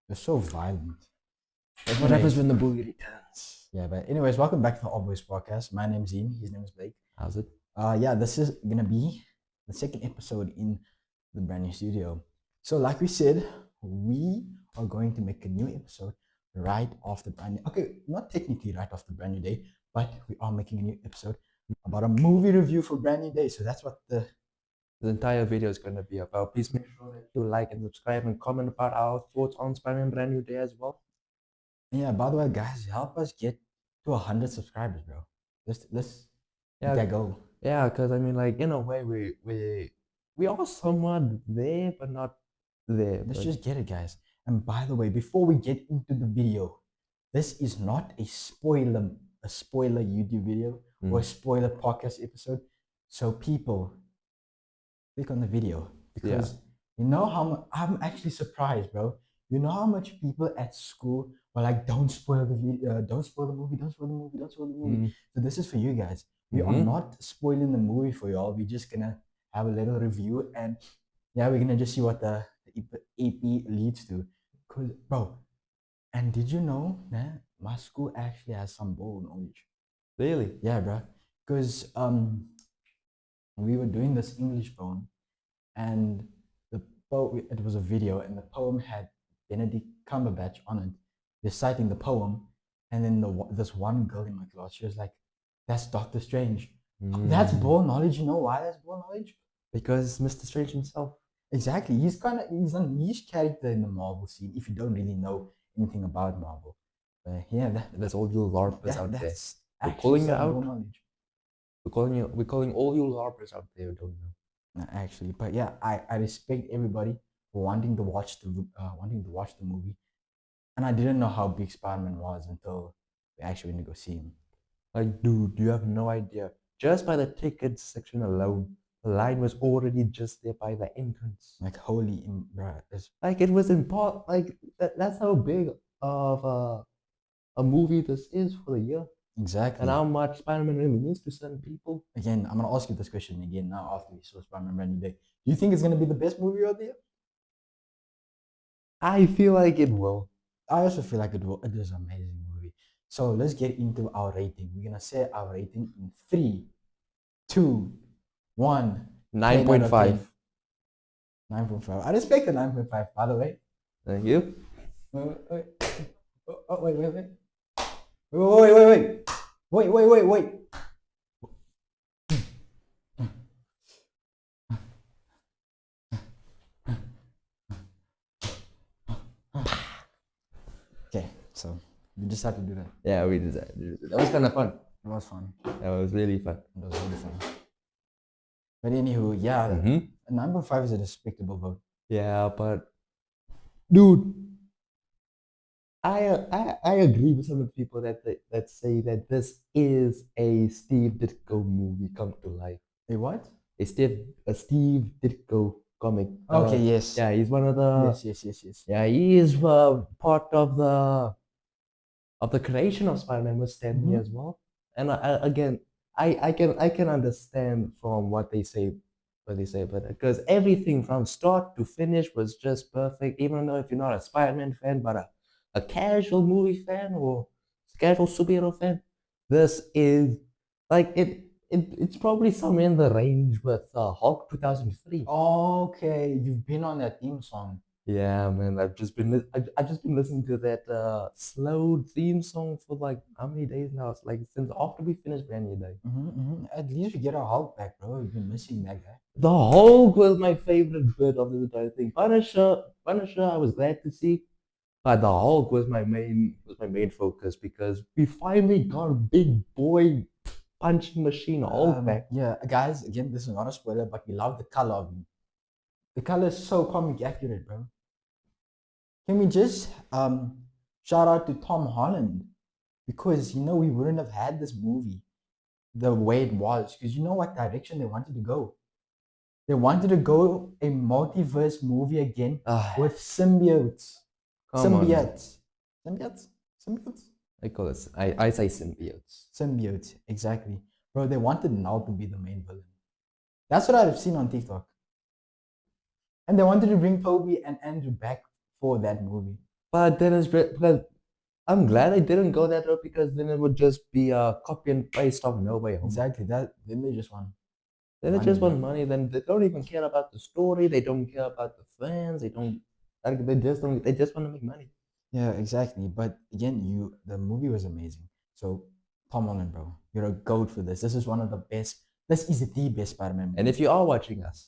You're so violent. That's what happens when the bully returns. Yeah, but anyways, welcome back to the Odd Boyzz podcast. My name's Ian. His name is Blake. How's it? Yeah, this is gonna be the second episode in the brand new studio. So, like we said, we are going to make a new episode right off the brand new. Okay, not technically right off the brand new day, but we are making a new episode about a movie review for brand new day. So that's what The entire video is going to be about. Please make sure that you like and subscribe and comment about our thoughts on Spider-Man Brand New Day as well. Yeah, by the way, guys, help us get to 100 subscribers, bro. Let's Yeah, get go. yeah, because I mean, like in a way, we are somewhat there, but not there. Let's but just get it, guys. And by the way, before we get into the video, this is not a spoiler YouTube video or a spoiler podcast episode. So people, click on the video because you know how I'm actually surprised, bro. You know how much people at school were like, "Don't spoil the video, don't spoil the movie, don't spoil the movie, don't spoil the movie." So this is for you guys. We are not spoiling the movie for y'all. We're just gonna have a little review and yeah, we're gonna just see what the EP leads to. Cause bro, and did you know that my school actually has some ball knowledge? Really? Yeah, bro. Cause we were doing this English poem, and it was a video, and the poem had Benedict Cumberbatch on it, reciting the poem, and then this one girl in my class, she was like, "That's Doctor Strange." That's ball knowledge. You know why that's ball knowledge? Because Mr. Strange himself. Exactly. He's a niche character in the Marvel scene if you don't really know anything about Marvel. But yeah, That's all you LARPers out there. that's We're actually calling you some out. ball knowledge. We're calling all you LARPers out there who don't know. No, actually, but yeah, I respect everybody for wanting to watch the movie, and I didn't know how big Spider-Man was until we actually went to go see him. Like, dude, you have no idea. Just by the ticket section alone, the line was already just there by the entrance. Like holy, bruh, Like it was important. Like that's how big of a movie this is for the year, exactly. and how much Spider-Man really means to certain people. Again, I'm gonna ask you this question again now after we saw Spider-Man Brand New Day. Do you think it's gonna be the best movie of the year? I feel like it will. I also feel like it will. It is an amazing movie. So let's get into our rating. We're gonna say our rating in 3, 2, 1. 9.5. 9.5. I respect the 9.5, by the way. Thank you. Wait. Oh, wait. Wait. Okay, so we just had to do that. Yeah, we did that. That was kind of fun. It was fun. That was really fun. It was really fun. But anywho, yeah, a 9.5 is a respectable vote. Yeah, but dude, I agree with some of the people that say that this is a Steve Ditko movie come to life. A what? A Steve Ditko comic. Okay, yes. Yeah, he's one of the. Yes. Yeah, he is part of the creation of Spider-Man with Stan Lee as well. And I can understand from what they say, but because everything from start to finish was just perfect. Even though if you're not a Spider-Man fan, but a casual movie fan or casual superhero fan, this is like it's probably somewhere in the range with Hulk 2003. Okay, you've been on that theme song. Yeah, man, I've just been listening to that slow theme song for like how many days now? It's like since after we finished Brand New Day. At least we get our Hulk back, bro. We've been missing that guy. The Hulk was my favorite bit of the entire thing. Punisher, I was glad to see, but the Hulk was my main focus because we finally got a big boy punching machine Hulk back. Yeah, guys, again, this is not a spoiler, but we love the color of him. The color is so comic accurate, bro. Can we just shout out to Tom Holland? Because we wouldn't have had this movie the way it was. Because you know what direction they wanted to go? They wanted to go a multiverse movie again with symbiotes. Symbiotes. I call it. I say symbiotes. Symbiotes, exactly. Bro, they wanted Null to be the main villain. That's what I've seen on TikTok. And they wanted to bring Toby and Andrew back for that movie. But then but I'm glad I didn't go that route because then it would just be a copy and paste of No Way Home. Exactly. That then they just want Then they money, just bro. want money. Then they don't even care about the story. They don't care about the fans. They don't. Like, they just don't. They just want to make money. Yeah, exactly. But again, the movie was amazing. So Tom Holland, bro, you're a goat for this. This is one of the best. This is the best Spider-Man movie. And if you are watching us,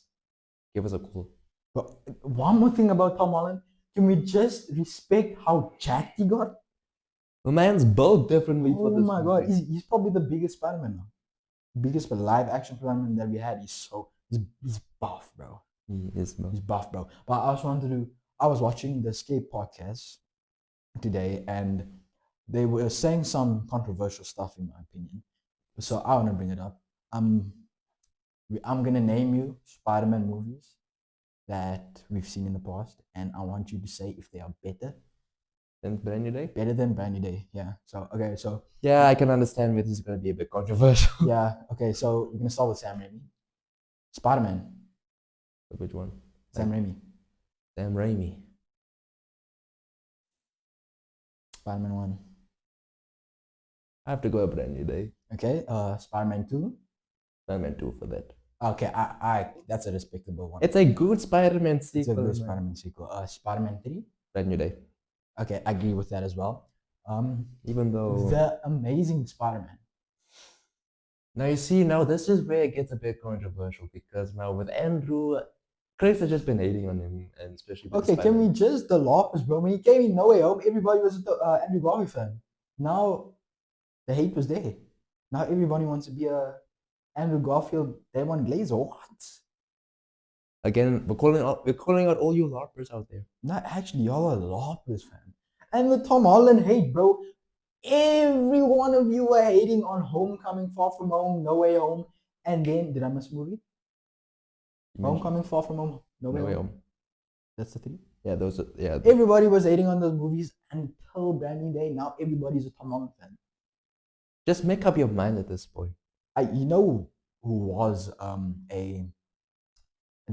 give us a call. But one more thing about Tom Holland, can we just respect how jacked he got? The man's built differently for Oh this my movie. god, he's probably the biggest Spider-Man now. Biggest live action Spider-Man that we had. He's buff, bro. He is, bro. He's buff, bro. But I was watching the Escape podcast today, and they were saying some controversial stuff, in my opinion. So I want to bring it up. I'm gonna name you Spider-Man movies that we've seen in the past, and I want you to say if they are Then Brand New Day. better than Brand New Day. Yeah. So okay. So Yeah, I can understand where this is gonna be a bit controversial. yeah. Okay. So we're gonna start with Sam Raimi. Spider-Man. Which one? Sam Raimi. Sam Raimi. Spider-Man 1. I have to go a Brand New Day. Okay. Spider-Man 2. Spider-Man 2 for that. Okay. I that's a respectable one. It's a good Spider-Man It's sequel. a good man. Spider-Man sequel. Spider-Man 3. Brand New Day. Okay, I agree with that as well. Even though The Amazing Spider-Man. now you see, now this is where it gets a bit controversial because now with Andrew, critics have just been hating on him, and especially with Okay, can we Spider-Man. just the Lopez, bro? When he came in No Way Home, everybody was a Andrew Garfield fan. Now the hate was there. Now everybody wants to be a Andrew Garfield. They want Glazer. What? Again, we're calling out all you LARPers out there. Not actually, y'all are Lopez fan. And the Tom Holland hate, bro. Every one of you were hating on Homecoming, Far From Home, No Way Home, and then did I miss a movie? Homecoming, Far From Home, No Way Home. That's the three. Yeah, those are yeah. Everybody was hating on those movies until Brand New Day. Now everybody's a Tom Holland fan. Just make up your mind at this point. You know who was a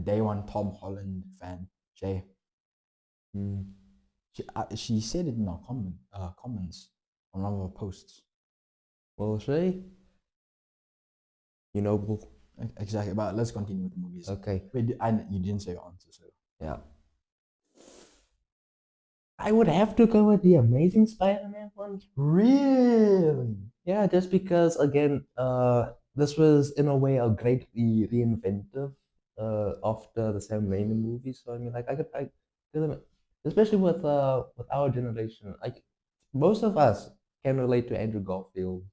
day one Tom Holland fan? Jay. She said it in our comments on one of our posts. Well, Shay, you know, Exactly. But let's continue with the movies. okay. Wait, you didn't say your answer, so Yeah. I would have to go with the Amazing Spider-Man one. really. Yeah, just because again, this was in a way a greatly reinventive after the Sam Raimi movies. So I mean, like especially with our generation, like most of us can relate to Andrew Garfield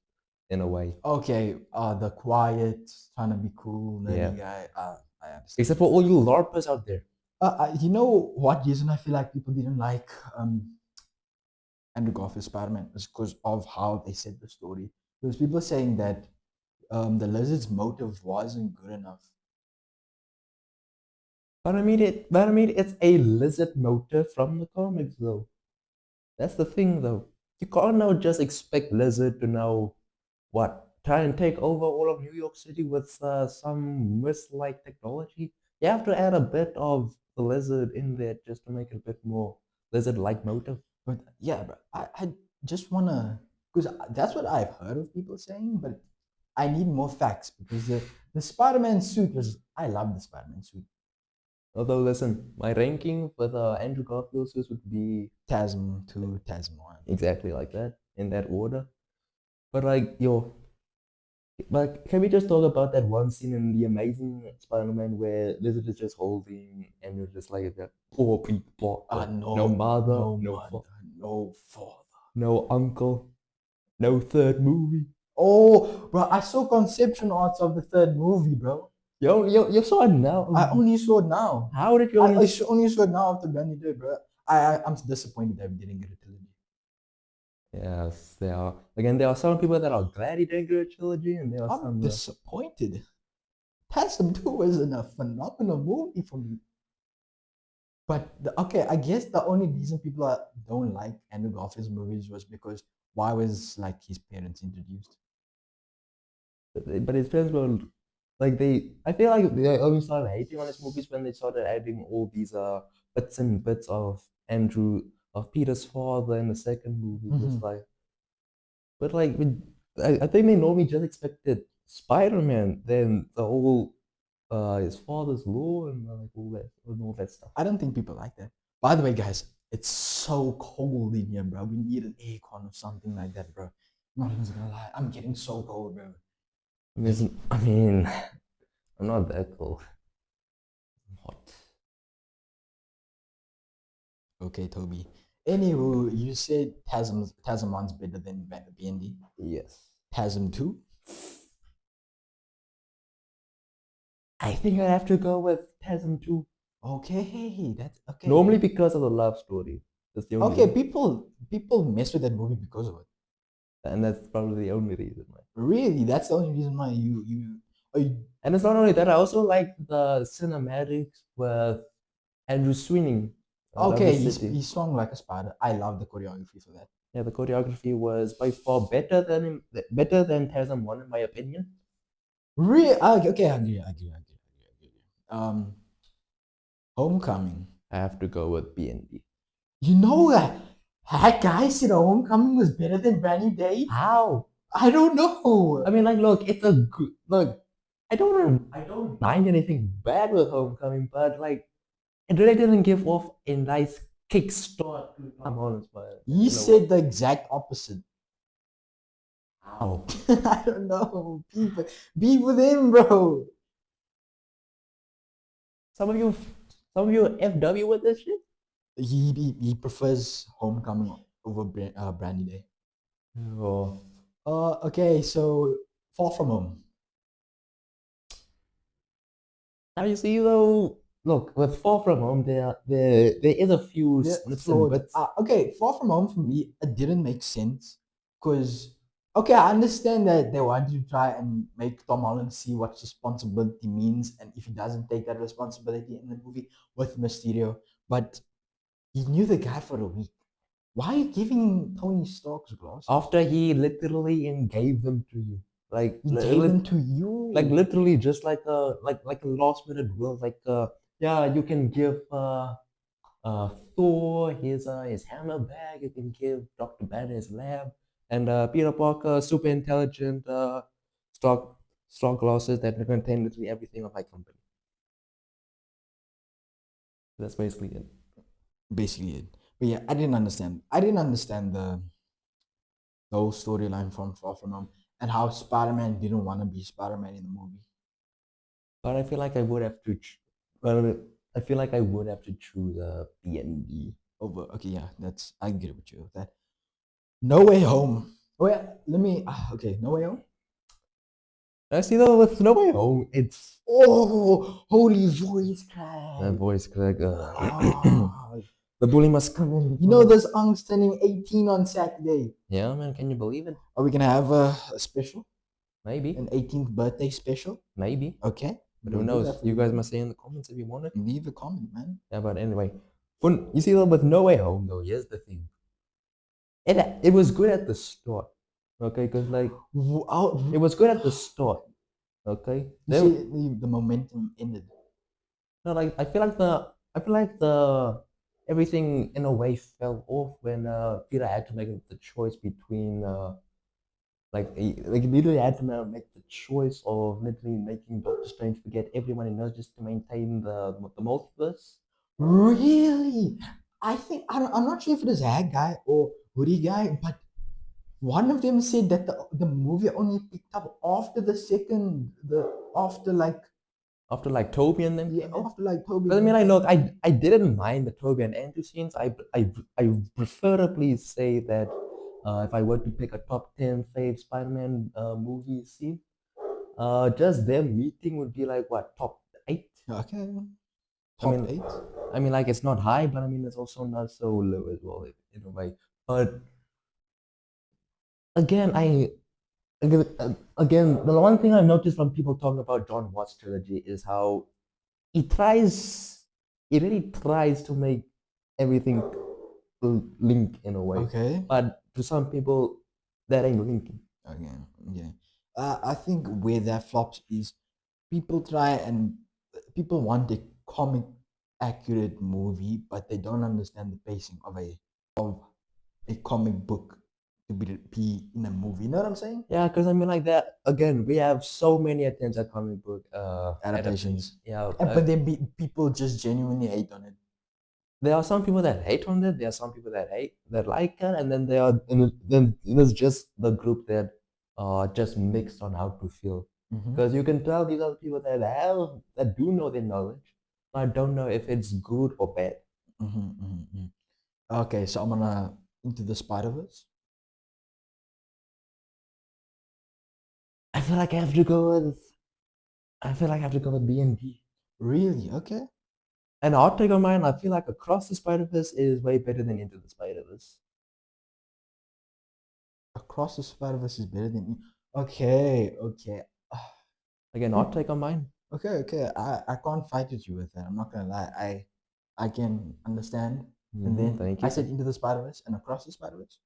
in a way. Okay. The quiet, trying to be cool, nerdy Yeah. guy. I understand. Except for all you LARPers out there. You know what reason I feel like people didn't like Andrew Garfield Spider-Man is because of how they said the story. Because people are saying that the lizard's motive wasn't good enough. But I mean, it's a lizard motive from the comics, though. That's the thing, though. You can't now just expect Lizard to now, try and take over all of New York City with some mist-like technology. You have to add a bit of the Lizard in there just to make it a bit more Lizard-like motive. But yeah, but I just wanna, because that's what I've heard of people saying, but I need more facts because the Spider-Man suit was, I love the Spider-Man suit. Although, listen, my ranking with Andrew Garfield suits would be TASM 2, TASM 1. exactly like that, in that order. But but can we just talk about that one scene in The Amazing Spider-Man where Lizard is just holding and you're just like that poor people, no mother, no father, no uncle, no third movie. Oh, bro, I saw conception arts of the third movie, bro. You saw it now. I only saw it now. How did you I only saw it now after Brand New Day, bro. I'm disappointed that we didn't get a trilogy. Yes, there are. Again, there are some people that are glad he didn't get a trilogy, and there are I'm some. disappointed. TASM 2 wasn't a phenomenal movie for me. But okay, I guess the only reason people don't like Andrew Garfield's movies was because why was like his parents introduced? But his parents were like I feel like they only started hating on his movies when they started adding all these bits and bits of Andrew of Peter's father in the second movie. Just Mhm. like, but like, I think they normally just expected Spider-Man, then the whole his father's law and like all that stuff. I don't think people like that. By the way, guys, it's so cold in here, bro. We need an aircon or something like that, bro. I'm not even gonna lie. I'm getting so cold, bro. I mean, I'm not that cold. I'm hot. Okay, Toby. Anywho, you said Tasman's better than BND. Yes. Tasm 2? I think I have to go with Tasm 2. Okay, that's okay. Normally because of the love story. That's the only Okay, reason. people mess with that movie because of it. And that's probably the only reason. Right? Really, that's the only reason why you. Oh, And it's not only that, I also like the cinematics with Andrew Sweeney out of the okay, city. he swung like a spider. I love the choreography for that. Yeah, the choreography was by far better than Tasm 1 in my opinion. Really, okay, I agree, I agree, I agree, I agree, I agree. Homecoming. I have to go with B&B. You know that guy said Homecoming was better than Brand New Day. How? I don't know. I mean, like, look, it's a good look. I don't mind anything bad with Homecoming, but like, it really didn't give off a nice kickstart to Tom Holland's Spider. He You know what? said the exact opposite. How? I don't know. Be with him, bro. Some of you, some of you FW with this shit. He prefers Homecoming over Brand New Day. Oh, Okay, so Far From Home. now you see though. Look, with Far From Home, there is a few Yeah, snips and flawed. bits. Okay, Far From Home for me, it didn't make sense because okay, I understand that they wanted to try and make Tom Holland see what responsibility means, and if he doesn't take that responsibility in the movie with Mysterio, but he knew the guy for a week. Why are you giving Tony Stark's glasses? After he literally and gave them to you, like He gave them to you. like literally just like a last minute will, like yeah, you can give Thor his hammer bag. You can give Dr. Banner his lab, and Peter Parker super intelligent stock stock glasses that contain literally everything of my company. That's basically it. Basically it. But yeah, I didn't understand. I didn't understand the whole storyline from Far From Home and how Spider-Man didn't want to be Spider-Man in the movie. But I feel like I would have to. Well, I feel like I would have to choose BND. Over. Okay, yeah, that's I agree with you with that. No Way Home. Oh yeah, let me. Okay, No Way Home. I see though with No Way Home, it's Oh, holy voice that crack. voice crack. Ah, The bully must come in. you know, this Ang's turning 18 on Saturday. Yeah, man. Can you believe it? Are we gonna have a special, Maybe, an 18th birthday special? maybe. Okay, But we'll who do knows? that for You you, guys bro. must say in the comments if you want it. Leave a comment, man. Yeah, but anyway, fun. You see, though, with No Way Home, though, here's the thing. It was good at the start, okay? Because like it was good at the start, okay. You see, Then the momentum ended. no, like I feel like the everything in a way fell off when Peter had to make the choice between like he literally had to now make the choice of literally making Doctor Strange forget everyone he knows just to maintain the multiverse. Really? I think I'm not sure if it is Hag guy or Hoodie guy, but one of them said that the movie only picked up after the second, the after like After like Toby and them yeah, came in. after like Toby. But I mean, like, look, I didn't mind the Toby and Andrew scenes. I preferably say that if I were to pick a top 10 fave Spider-Man movie scene, just them meeting would be like what, top 8? Okay, I top mean, 8. I mean, like, it's not high, but I mean, it's also not so low as well in a way. But again, again, the one thing I've noticed from people talking about John Watts trilogy is how he tries, he really tries to make everything link in a way. Okay. But to some people, that ain't linking. Again, yeah. I think where that flops is people try and people want a comic accurate movie, but they don't understand the pacing of a of a comic book to be in a movie. You know what I'm saying? Yeah, because I mean, like that again, we have so many attempts at comic book Adaptations. Yeah, But then people just genuinely hate on it. there are some people that hate on it. There are some people that like it, and then there are and then there's just the group that are just mixed on how to feel. Mm-hmm. Because you can tell these are the people that do know their knowledge, but don't know if it's good or bad. Mm-hmm, mm-hmm. Okay, so I'm gonna Into the Spider-Verse. I feel like I have to go with. I feel like I have to go with B&B. Really? Okay. And hot take on mine, I feel like Across the Spider-Verse is way better than Into the Spider-Verse. Across the Spider-Verse is better than. Okay, okay. Again, hot take on mine. Okay. I can't fight with you with that. I'm not gonna lie. I can understand. And then Thank I you. said Into the Spider-Verse and Across the Spider-Verse.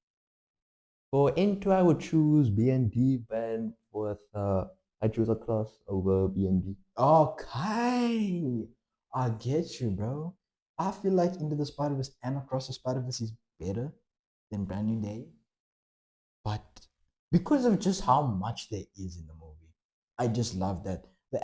For Into, I would choose B&D, but with I choose Across over B&D. Okay. I get you, bro. I feel like Into the Spider-Verse and Across the Spider-Verse is better than Brand New Day. But because of just how much there is in the movie, I just love that. The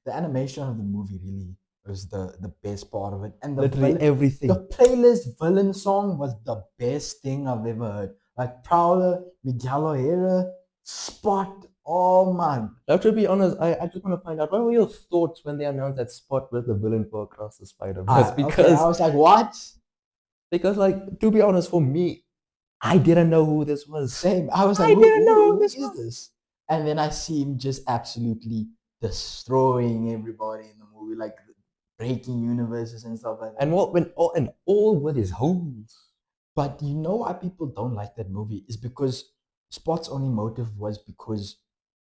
animation of the movie really was the best part of it. And Literally everything. the playlist villain song was the best thing I've ever heard. Like Prowler, Miguel O'Hara, Spot. Oh my. Now, to be honest, I just want to find out what were your thoughts when they announced that Spot was the villain for Across the Spider-Verse? Okay, I was like, what? Because, like, to be honest, for me, I didn't know who this was. Same. I was like, I didn't know who this is was. this? And then I see him just absolutely destroying everybody in the movie, like breaking universes and stuff like that. And all with his holes. But you know why people don't like that movie is because Spot's only motive was because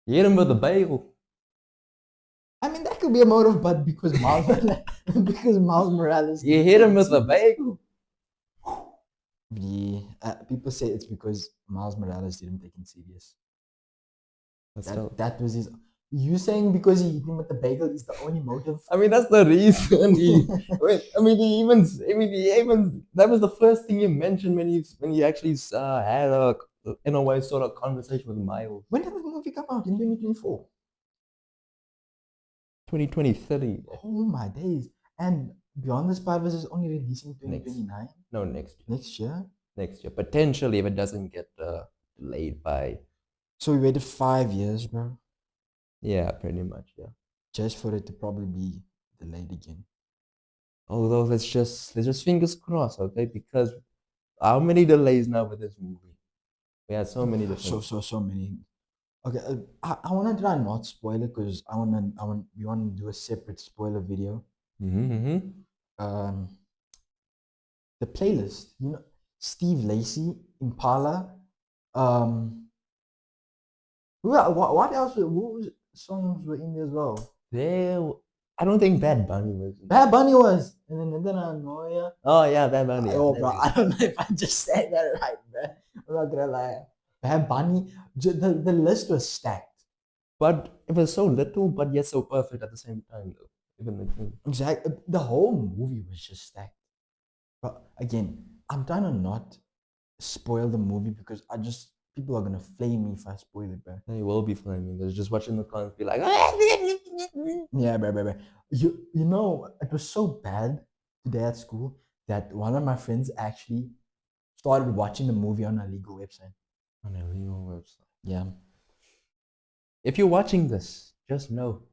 He hit him with a bagel. I mean that could be a motive, but because Miles Morales You hit him with a bagel. Yeah, people say it's because Miles Morales didn't take him serious. That was his. You saying because he hit him with the bagel is the only motive? I mean, that's the reason. He even that was the first thing he mentioned when he actually had a in a way sort of conversation with Miles. When did the movie come out? In 2024. 2020. Oh my days! And Beyond the Spider-Verse is only releasing 2029. No, next year. Next year. Next year, potentially if it doesn't get delayed by. So we waited 5 years, bro. Yeah, pretty much. Yeah. Just for it to probably be delayed again. Although let's just fingers crossed, okay? Because how many delays now with this movie? We had so many different. So many. Okay, I want to try not spoil it because we want to do a separate spoiler video. The playlist, you know, Steve Lacy, Impala, what else? What songs were in there as well? I don't think Bad Bunny was. Bad Bunny was, and then I know ya. Oh yeah, Bad Bunny. Oh, bro, I don't know if I just said that right, bro. I'm not gonna lie. Bad Bunny, the list was stacked. But it was so little, but yet so perfect at the same time, though. Exactly, the whole movie was just stacked. But again, I'm trying to not spoil the movie because people are gonna flame me if I spoil it, bro. They will be flaming. They're just watching the comments be like, yeah, bro. You know, it was so bad today at school that one of my friends actually started watching the movie on a legal website. On a legal website. Yeah. If you're watching this, just know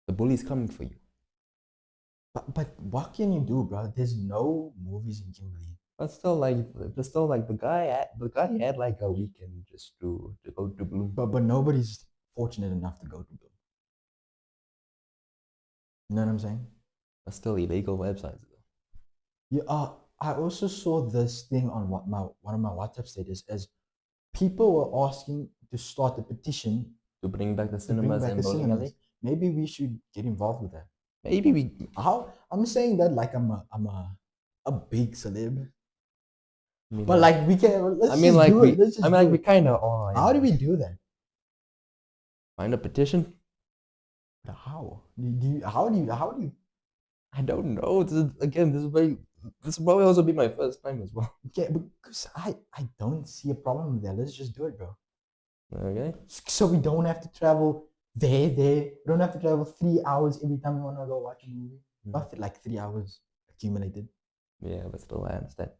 the bully's coming for you. But what can you do, bro? There's no movies in Kimberley. But still, like the guy had like a weekend just to go to Bloom. But nobody's fortunate enough to go to Bloom. You know what I'm saying? But still illegal websites though. Yeah. I also saw this thing on one of my WhatsApp status as people were asking to start a petition to bring back the cinemas and bowling alley. Maybe we should get involved with that. Maybe we. I'm saying that like I'm a big celeb. But like we can. We kind of are. How do we do that? Find a petition. How? How do you? I don't know. This is very this will probably also be my first time as well. Yeah, because I don't see a problem with that. Let's just do it, bro. Okay. So we don't have to travel there. We don't have to travel 3 hours every time we want to go watch a movie. Not like 3 hours accumulated. Yeah, but still, I understand.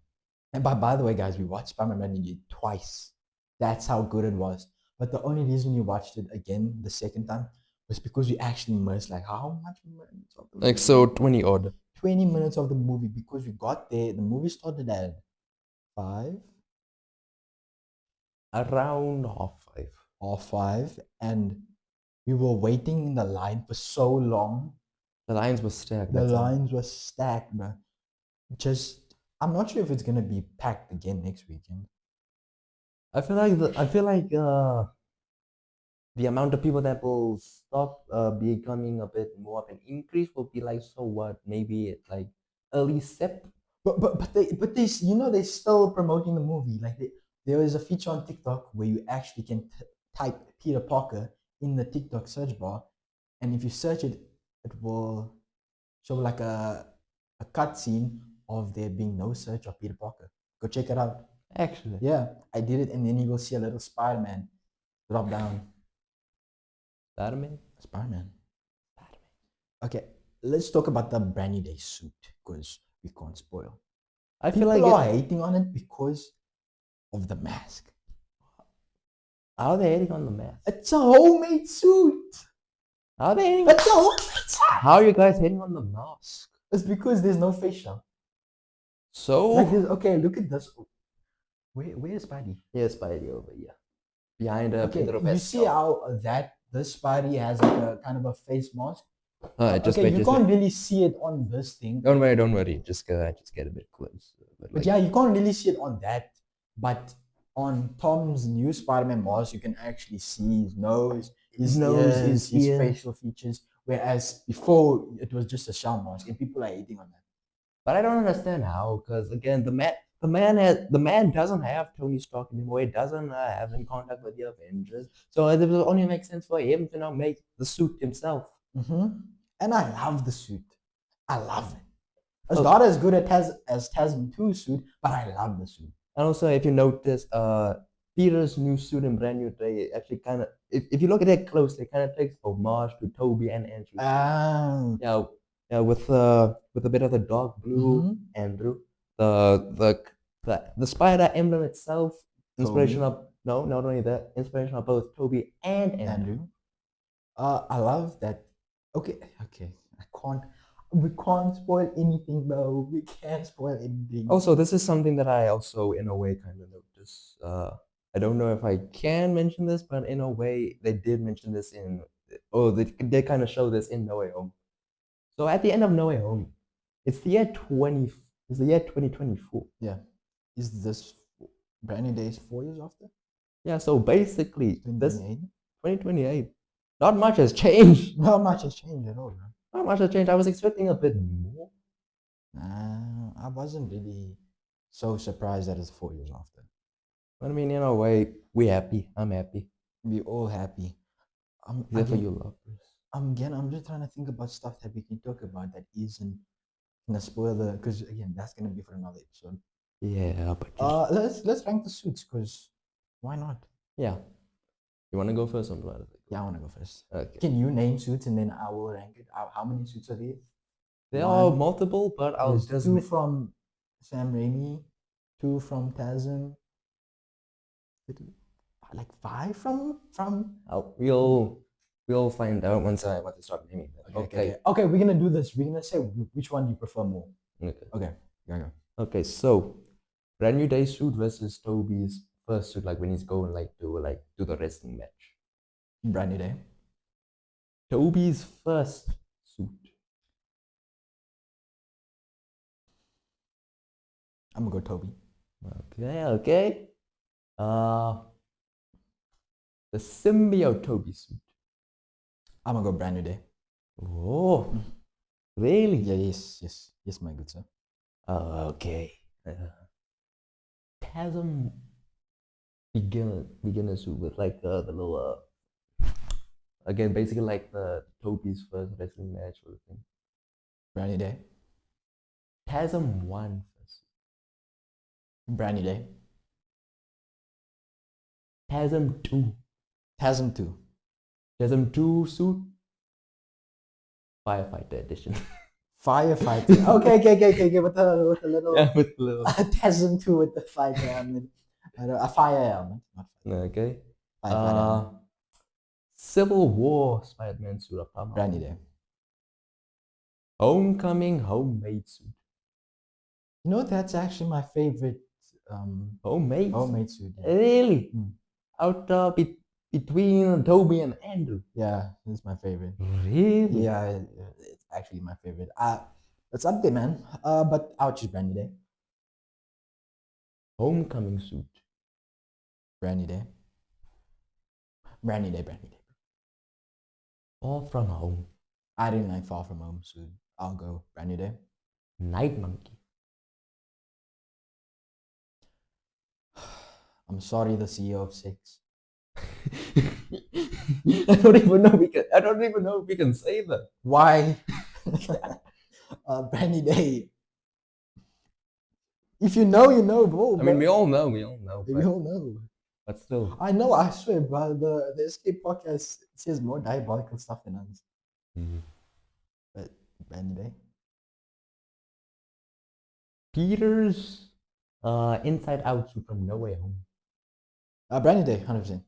And by the way, guys, we watched Spider-Man twice. That's how good it was. But the only reason we watched it again the second time was because we actually missed like how much minutes of the Like movie? so, 20 odd. 20 minutes of the movie because we got there. The movie started at 5, Around half 5. or 5, and we were waiting in the line for so long. The lines were stacked. The That's all. lines were stacked, bro. Just I'm not sure if it's gonna be packed again next weekend. I feel like the amount of people that will stop becoming a bit more of an increase will be like, so what? Maybe it's like early Sep. But they they're still promoting the movie. Like there is a feature on TikTok where you actually can type Peter Parker in the TikTok search bar, and if you search it, it will show like a cutscene of there being no search of Peter Parker. Go check it out. Actually, Yeah, I did it, and then you will see a little Spider-Man drop down. Spider-Man. Spider-Man. Okay, let's talk about the brand new day suit because we can't spoil. I feel People like are hating on it because of the mask. how are they hating on the mask? It's a homemade suit. How are they hating? It's a homemade suit. How are you guys hating on the mask? It's because there's no facial. So Like this. Okay, look at this. Where is Spidey? here's Spidey over here, behind a Okay, pillar of you S see how this Spidey has like a kind of a face mask. Just Okay, wait, you just can't wait. really see it on this thing. Don't worry. Just get a bit close. But like, yeah, you can't really see it on that. But on Tom's new Spider-Man mask, you can actually see his nose, his nose, ears, his ear. facial features. Whereas before it was just a shell mask, and people are hating on that. But I don't understand how, because again, the man doesn't have Tony Stark anymore. He doesn't have any contact with the Avengers, so it will only make sense for him to now make the suit himself. And I love the suit. I love it. It's Oh. not as good as Tasman 2's suit, but I love the suit. And also, if you notice, Peter's new suit in Brand New Day actually kind of, if you look at it closely, it kind of takes homage to Toby and Andrew. Yeah, with a bit of the dark blue Andrew, the spider emblem itself, inspiration of not only that, inspiration of both Toby and Andrew. I love that. Okay, we can't spoil anything, bro. We can't spoil anything. Also, this is something that I also, in a way, kind of noticed. I don't know if I can mention this, but in a way, they did mention this they kind of show this in No Way Home. So at the end of No Way Home, it's the year 2024. Yeah. Is this Brand New Days 4 years after? Yeah, so basically, 2028? 2028, not much has changed. Not much has changed at all, bro. Not much has changed. I was expecting a bit more. I wasn't really so surprised that it's 4 years after. But I mean, in a way, we happy. I'm happy. We all happy. Except for you, lovers. Again, I'm just trying to think about stuff that we can talk about that isn't gonna spoil the, because again, that's gonna be for another episode. Yeah, but let's rank the suits, because why not? Yeah. You want to go first, or what? Yeah, I want to go first. Okay. Can you name suits and then I will rank it? How many suits are there? There are multiple, but I'll There's just 2 from Sam Raimi, 2 from Tasm, like 5 from. We'll find out once I start naming them. Okay. We're gonna do this. We're gonna say which one you prefer more. Okay. Yeah. Okay. So, Brand New Day suit versus Toby's first suit, like when he's going do the wrestling match. Brand New Day. Toby's first suit. I'm gonna go Toby. Okay. The symbiote Toby suit. I'm gonna go Brand New Day. Oh, really? Yeah, yes, my good sir. Okay. Tasm beginner suit with like the little again, basically like the Toby's first wrestling match sort of thing. Brand New Day. TASM 1 first. Brand New Day. TASM 2. TASM 2. TASM 2 suit. Firefighter edition. Firefighter. Okay. With the little Yeah, with the little. TASM 2 with the fighter helmet. A fire helmet. Not fire. Okay. Firefighter helmet. Civil War Spider-Man suit of armor. Brand New Day. Homecoming homemade suit. You know, that's actually my favorite homemade suit. Yeah. Really? Mm. Out between Toby and Andrew. Yeah, it's my favorite. Really? Yeah, it's actually my favorite. It's up there, man. But I'll choose Brand New Day. Homecoming suit. Brand New Day. Brand New Day. Far from home. I didn't like Far From Home, so I'll go Brand New Day. Night Monkey. I'm sorry, the CEO of Six. I don't even know if we can say that. Why? Brand New Day. If you know, you know, bro. I mean, we all know. We all know. But still. I know, I swear, bro. The Escape podcast says more diabolical stuff than us. Mm-hmm. But Brand New Day. Peter's Inside Out suit from No Way Home. Brand New Day, 100%.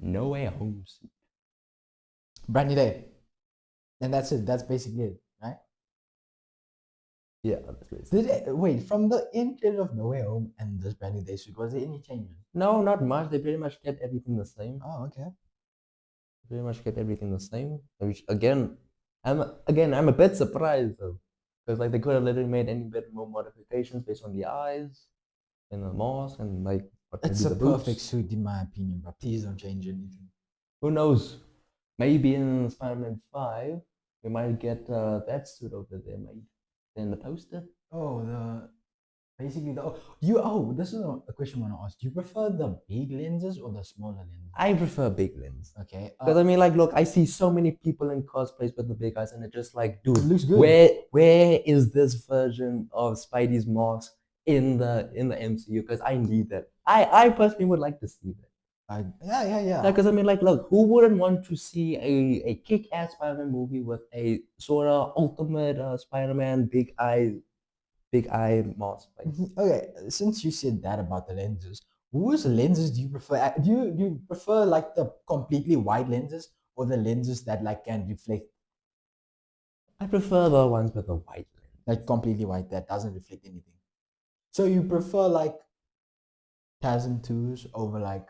No Way Home suit. Brand New Day. And that's it. That's basically it, right? Yeah, that's basically. Wait, from the end of No Way Home and this Brand New Day suit, was there any changes? No, not much. They pretty much kept everything the same. Oh, okay. Pretty much kept everything the same. Which again, I'm a bit surprised though, because like they could have literally made any bit more modifications based on the eyes and the mask and like. It's a perfect suit in my opinion, but please don't change anything. Who knows? Maybe in Spider-Man 5, we might get that suit over there made in the poster. Oh, this is a question I want to ask. Do you prefer the big lenses or the smaller lenses? I prefer big lens. Okay. Because I mean, like, look, I see so many people in cosplays with the big eyes, and it's just like, dude, it looks good. Where is this version of Spidey's mask in the MCU? Because I need that. I personally would like to see that. Yeah. Because I mean, like, look, who wouldn't want to see a kick-ass Spider-Man movie with a sort of ultimate Spider-Man big eye mask? Okay, since you said that about the lenses, whose lenses do you prefer? Do you prefer like the completely wide lenses or the lenses that like can reflect? I prefer the ones with the white lens. Like completely white that doesn't reflect anything. So you prefer like TASM 2s over like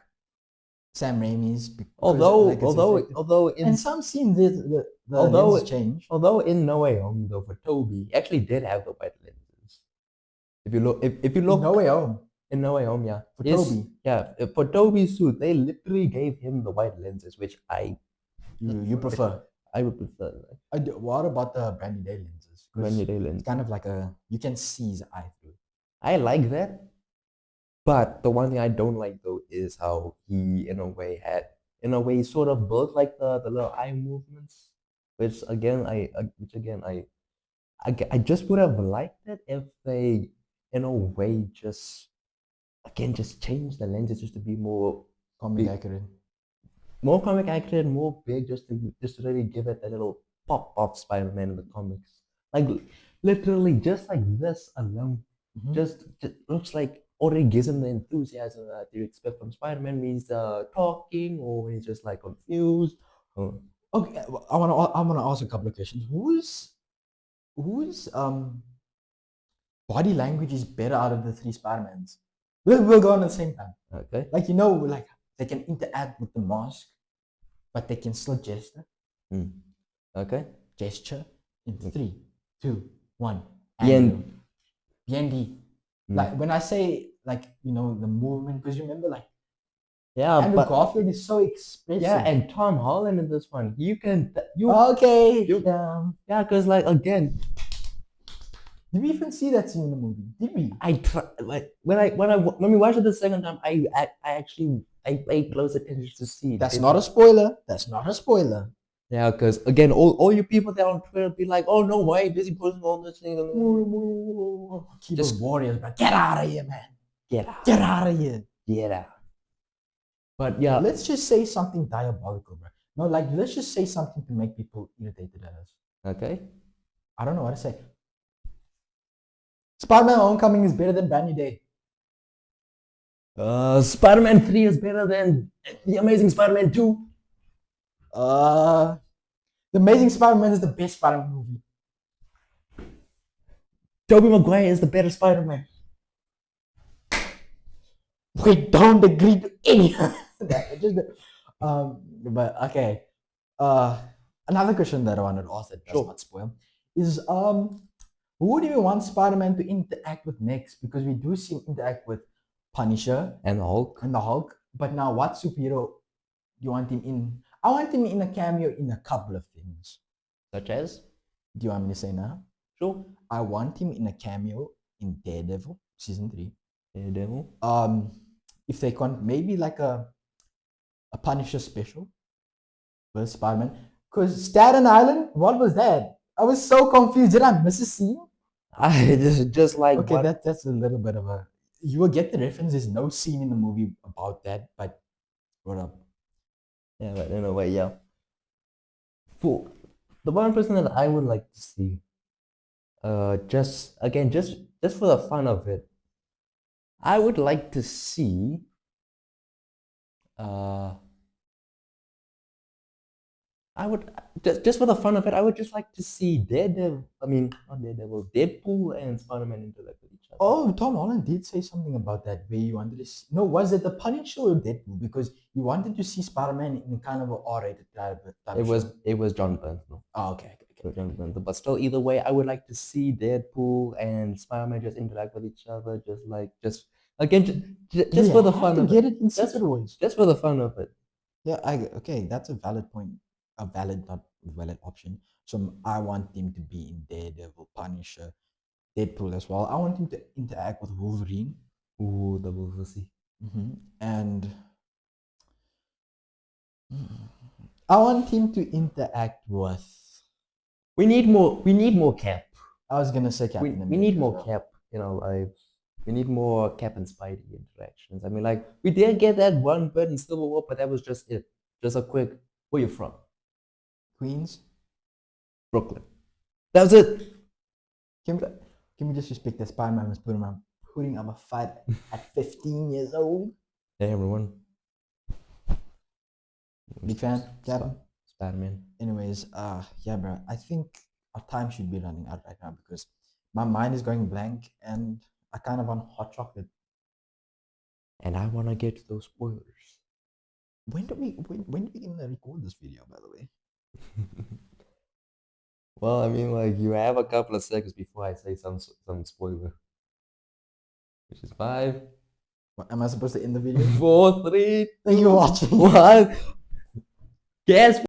Sam Raimi's? Although in some scenes the lenses change. Although in No Way Home though for Toby actually did have the white lenses. If you look No Way Home. In No Way Home, yeah. For Toby. Yeah, for Toby's suit, they literally gave him the white lenses, which you prefer. I would prefer. What about the Brand New Day lenses? Brand New Day lens. It's kind of like you can see his eye through. I like that. But the one thing I don't like though is how he in a way sort of built like the little eye movements, which again I just would have liked it if they in a way just change the lenses just to be more comic accurate, more big, just to really give it a little pop of Spider-Man in the comics. Like literally just like this alone, just looks like already gives him the enthusiasm that you expect from Spider-Man when he's talking or when he's just like confused. Okay, I wanna ask a couple of questions. Whose body language is better out of the three Spider-Mans? We'll go on at the same time. Okay. Like like they can interact with the mask, but they can still gesture. Okay. Gesture in 3, 2, 1. BND. Like when I say like the movement, because you remember like Andrew Garfield is so expressive. Yeah, and Tom Holland in this one, because like again, did we even see that scene in the movie? Did we? When we watched it the second time, I actually paid close attention to see. That's not a spoiler. That's not a spoiler. Yeah, because again, all you people that on Twitter be like, oh no, why are you busy posting all this thing? Keyboard Just warriors, but get out of here, man. get out. Get out of here. Get out. But yeah, Let's just say something diabolical, bro. No, like let's just say something to make people irritated at us. okay. I don't know what to say. Spider-Man Homecoming is better than Brand New Day. Spider-Man 3 is better than The Amazing Spider-Man 2. The Amazing Spider-Man is the best Spider-Man movie. Tobey Maguire is the better Spider-Man. We don't agree to any of that. But okay. Another question that I wanted to ask that does not spoil is who do you want Spider-Man to interact with next? Because we do see him interact with Punisher And the Hulk. and the Hulk. But now, what superhero you want him in? I want him in a cameo in a couple of things. Such as? Do you want me to say now? Sure. I want him in a cameo in Daredevil season 3. Daredevil. If they can, maybe like a Punisher special with Spider-Man. Because Staten Island, what was that? I was so confused. Did I miss a scene? I just like Okay, that's a little bit of a. You will get the reference. There's no scene in the movie about that, but what up? Yeah, but in a way, yeah. For the one person that I would like to see, just for the fun of it, I would like to see, I would just for the fun of it, I would just like to see Daredevil. I mean, not Daredevil, Deadpool and Spider-Man interact with each other. Oh, Tom Holland did say something about that where you wanted to see. No, was it the Punisher or Deadpool? Because you wanted to see Spider-Man in kind of an R-rated type It of was show. John Burns, no? Oh, okay. John Burns. But still, either way, I would like to see Deadpool and Spider-Man just interact with each other, just for the fun of get it. it in secret ways. Just for the fun of it. Yeah, okay, that's a valid point. A valid, not valid option. So I want him to be in Daredevil, Punisher, Deadpool as well. I want him to interact with Wolverine. Ooh, the Wolverine. And I want him to interact with. We need more Cap. I was gonna say Captain America. We need more Cap. You know, we need more Cap and Spidey interactions. I mean, like we did get that one bit in Civil War, but that was just it. Just a quick. Where you from? Queens, Brooklyn. That was it. Can we just respect that Spider-Man was putting up a fight at 15 years old? Hey everyone. Big fan, Captain. Spider-Man. Anyways, yeah, bro. I think our time should be running out right now because my mind is going blank and I kind of want hot chocolate. And I want to get to those spoilers. When do we gonna record this video, by the way? Well, I mean, like you have a couple of seconds before I say some spoiler, which is 5. What, am I supposed to end the video? 4, 3. Thank you for watching. 1. Guess